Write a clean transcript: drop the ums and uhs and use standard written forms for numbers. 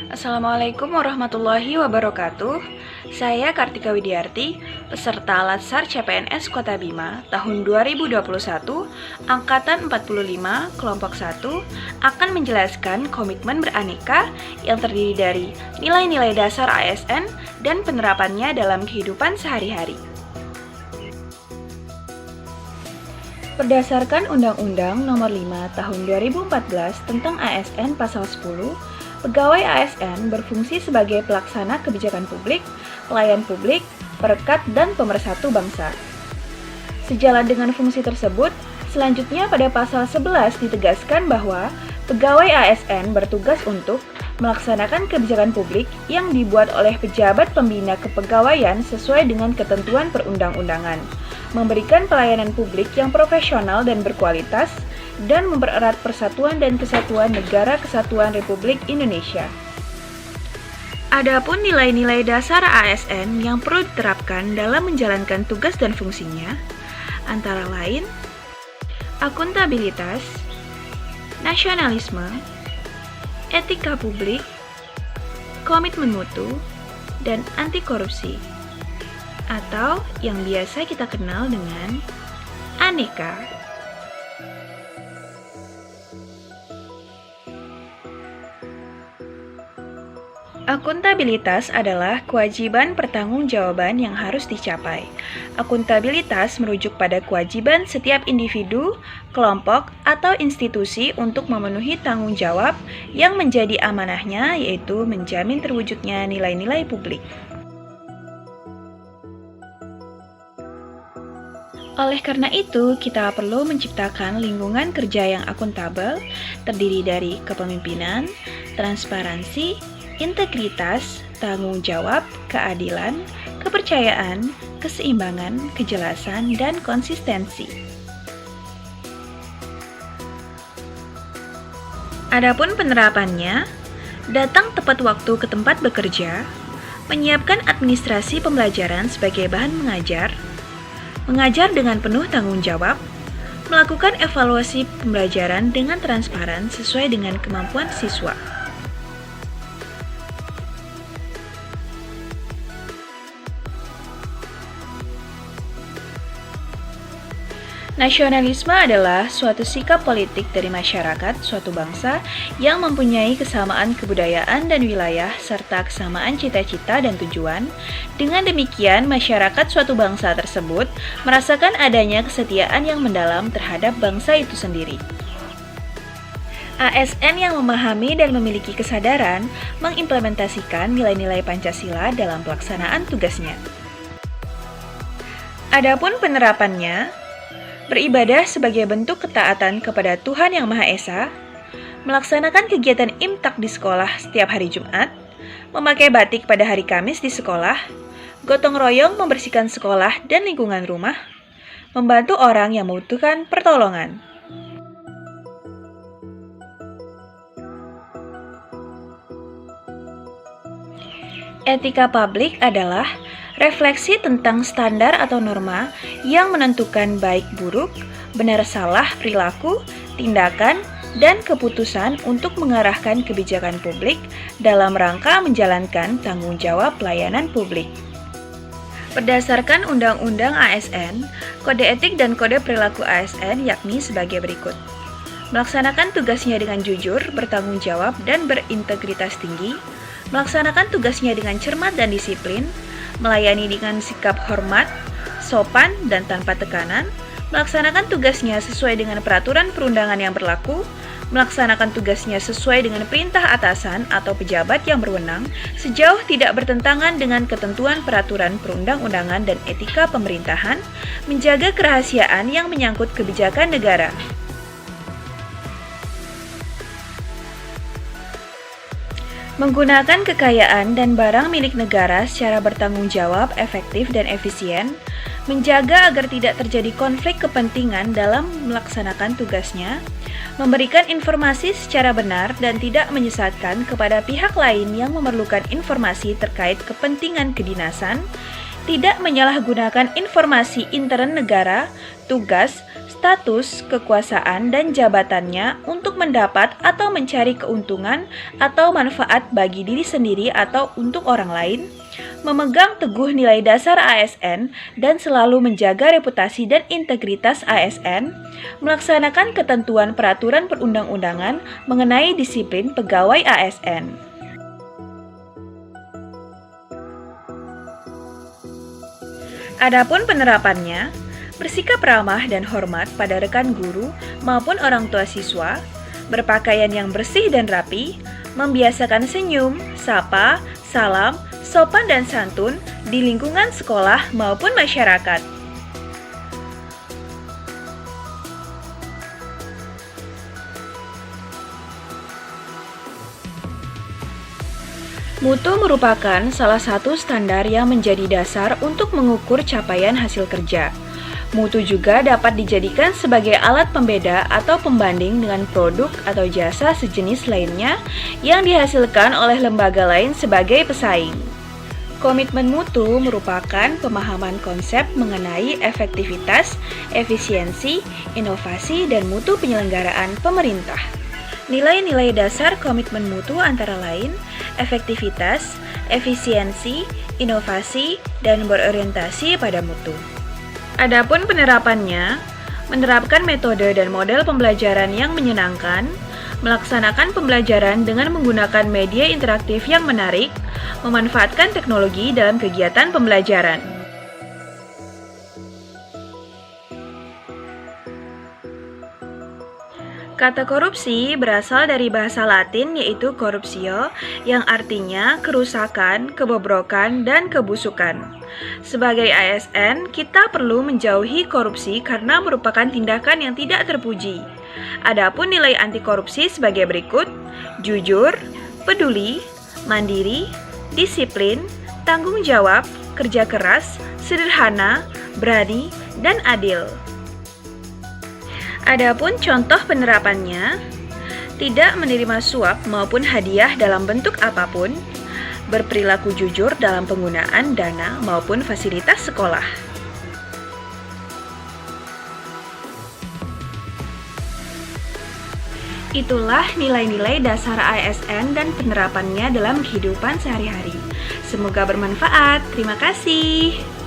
Assalamualaikum warahmatullahi wabarakatuh. Saya Kartika Widiarti, peserta Latsar CPNS Kota Bima tahun 2021, Angkatan 45, Kelompok 1, akan menjelaskan komitmen beraneka yang terdiri dari nilai-nilai dasar ASN dan penerapannya dalam kehidupan sehari-hari. Berdasarkan Undang-Undang Nomor 5 Tahun 2014 tentang ASN Pasal 10, pegawai ASN berfungsi sebagai pelaksana kebijakan publik, pelayan publik, perekat, dan pemersatu bangsa. Sejalan dengan fungsi tersebut, selanjutnya pada pasal 11 ditegaskan bahwa pegawai ASN bertugas untuk melaksanakan kebijakan publik yang dibuat oleh pejabat pembina kepegawaian sesuai dengan ketentuan perundang-undangan, memberikan pelayanan publik yang profesional dan berkualitas, dan mempererat persatuan dan kesatuan Negara Kesatuan Republik Indonesia. Adapun nilai-nilai dasar ASN yang perlu diterapkan dalam menjalankan tugas dan fungsinya, antara lain akuntabilitas, nasionalisme, etika publik, komitmen mutu, dan anti korupsi, atau yang biasa kita kenal dengan ANEKA. Akuntabilitas adalah kewajiban pertanggungjawaban yang harus dicapai. Akuntabilitas merujuk pada kewajiban setiap individu, kelompok, atau institusi untuk memenuhi tanggung jawab yang menjadi amanahnya, yaitu menjamin terwujudnya nilai-nilai publik. Oleh karena itu, kita perlu menciptakan lingkungan kerja yang akuntabel, terdiri dari kepemimpinan, transparansi, integritas, tanggung jawab, keadilan, kepercayaan, keseimbangan, kejelasan, dan konsistensi. Adapun penerapannya, datang tepat waktu ke tempat bekerja, menyiapkan administrasi pembelajaran sebagai bahan mengajar dengan penuh tanggung jawab, melakukan evaluasi pembelajaran dengan transparan sesuai dengan kemampuan siswa. Nasionalisme adalah suatu sikap politik dari masyarakat suatu bangsa yang mempunyai kesamaan kebudayaan dan wilayah serta kesamaan cita-cita dan tujuan. Dengan demikian, masyarakat suatu bangsa tersebut merasakan adanya kesetiaan yang mendalam terhadap bangsa itu sendiri. ASN yang memahami dan memiliki kesadaran mengimplementasikan nilai-nilai Pancasila dalam pelaksanaan tugasnya. Adapun penerapannya, beribadah sebagai bentuk ketaatan kepada Tuhan Yang Maha Esa, melaksanakan kegiatan imtak di sekolah setiap hari Jumat, memakai batik pada hari Kamis di sekolah, gotong royong membersihkan sekolah dan lingkungan rumah, membantu orang yang membutuhkan pertolongan. Etika publik adalah refleksi tentang standar atau norma yang menentukan baik buruk, benar salah perilaku, tindakan, dan keputusan untuk mengarahkan kebijakan publik dalam rangka menjalankan tanggung jawab pelayanan publik. Berdasarkan Undang-Undang ASN, Kode Etik dan Kode Perilaku ASN yakni sebagai berikut. Melaksanakan tugasnya dengan jujur, bertanggung jawab, dan berintegritas tinggi, melaksanakan tugasnya dengan cermat dan disiplin, melayani dengan sikap hormat, sopan, dan tanpa tekanan, melaksanakan tugasnya sesuai dengan peraturan perundangan yang berlaku, melaksanakan tugasnya sesuai dengan perintah atasan atau pejabat yang berwenang, sejauh tidak bertentangan dengan ketentuan peraturan perundang-undangan dan etika pemerintahan, menjaga kerahasiaan yang menyangkut kebijakan negara. Menggunakan kekayaan dan barang milik negara secara bertanggung jawab, efektif, dan efisien, menjaga agar tidak terjadi konflik kepentingan dalam melaksanakan tugasnya, memberikan informasi secara benar dan tidak menyesatkan kepada pihak lain yang memerlukan informasi terkait kepentingan kedinasan, tidak menyalahgunakan informasi intern negara, tugas, status, kekuasaan, dan jabatannya untuk mendapat atau mencari keuntungan atau manfaat bagi diri sendiri atau untuk orang lain, memegang teguh nilai dasar ASN dan selalu menjaga reputasi dan integritas ASN, melaksanakan ketentuan peraturan perundang-undangan mengenai disiplin pegawai ASN. Adapun penerapannya, bersikap ramah dan hormat pada rekan guru maupun orang tua siswa, berpakaian yang bersih dan rapi, membiasakan senyum, sapa, salam, sopan dan santun di lingkungan sekolah maupun masyarakat. Mutu merupakan salah satu standar yang menjadi dasar untuk mengukur capaian hasil kerja. Mutu juga dapat dijadikan sebagai alat pembeda atau pembanding dengan produk atau jasa sejenis lainnya yang dihasilkan oleh lembaga lain sebagai pesaing. Komitmen mutu merupakan pemahaman konsep mengenai efektivitas, efisiensi, inovasi, dan mutu penyelenggaraan pemerintah. Nilai-nilai dasar komitmen mutu antara lain efektivitas, efisiensi, inovasi, dan berorientasi pada mutu. Adapun penerapannya, menerapkan metode dan model pembelajaran yang menyenangkan, melaksanakan pembelajaran dengan menggunakan media interaktif yang menarik, memanfaatkan teknologi dalam kegiatan pembelajaran. Kata korupsi berasal dari bahasa Latin yaitu corruptio yang artinya kerusakan, kebobrokan, dan kebusukan. Sebagai ASN, kita perlu menjauhi korupsi karena merupakan tindakan yang tidak terpuji. Adapun nilai anti korupsi sebagai berikut: jujur, peduli, mandiri, disiplin, tanggung jawab, kerja keras, sederhana, berani, dan adil. Adapun contoh penerapannya, tidak menerima suap maupun hadiah dalam bentuk apapun, berperilaku jujur dalam penggunaan dana maupun fasilitas sekolah. Itulah nilai-nilai dasar ASN dan penerapannya dalam kehidupan sehari-hari. Semoga bermanfaat. Terima kasih.